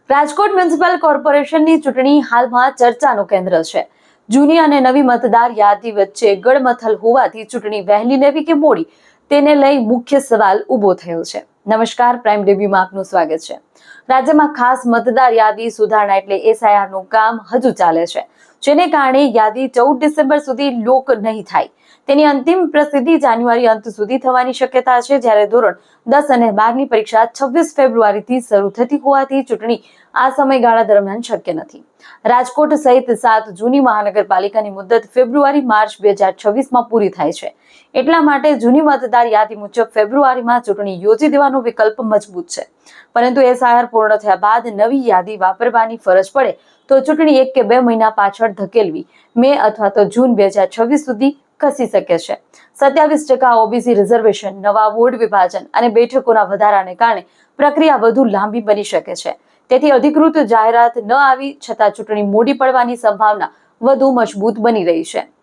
Rajkot municipal કોર્પોરેશનની ચૂંટણી હાલમાં ચર્ચાનું કેન્દ્ર છે. જૂની અને નવી મતદાર યાદી વચ્ચે ગડમથલ હોવાથી ચૂંટણી વહેલી લેવી કે મોડી, તેને લઈ મુખ્ય સવાલ ઊભો થયો છે. નમસ્કાર, પ્રાઇમ ડેબ્યુમાં આપનું સ્વાગત છે. રાજ્યમાં ખાસ મતદાર યાદી સુધારણા એટલે SIR નું કામ હજુ ચાલે છે, જેને કારણે યાદી 14 ડિસેમ્બર સુધી લોક નહીં થાય. તેની અંતિમ પ્રસિદ્ધિ જાન્યુઆરી અંત સુધી થવાની શક્યતા છે, જ્યારે ધોરણ 10 અને 12 ની પરીક્ષા 26 ફેબ્રુઆરીથી શરૂ થતી હોવાથી ચૂંટણી આ સમયગાળા દરમિયાન શક્ય નથી. રાજકોટ સહિત 7 જૂની મહાનગરપાલિકાની મુદ્દત ફેબ્રુઆરી-માર્ચ 2026માં પૂરી થાય છે. એટલા માટે જૂની મતદાર યાદી મુજબ ફેબ્રુઆરીમાં ચૂંટણી યોજી દેવાનો વિકલ્પ મજબૂત છે. પરંતુ SIR પૂર્ણ થયા બાદ નવી યાદી વાપરવાની ફરજ પડે તો ચૂંટણી 1 કે 2 મહિના પાછળ ધકેલવી મે અથવા તો જૂન 2026 સુધી ખસી શકે છે. 27% OBC રિઝર્વેશન, નવા વોર્ડ વિભાજન અને બેઠકોના વધારાને કારણે પ્રક્રિયા વધુ લાંબી બની શકે છે. તેથી અધિકૃત જાહેરાત ન આવી છતાં ચૂંટણી મોડી પડવાની સંભાવના વધુ મજબૂત બની રહી છે.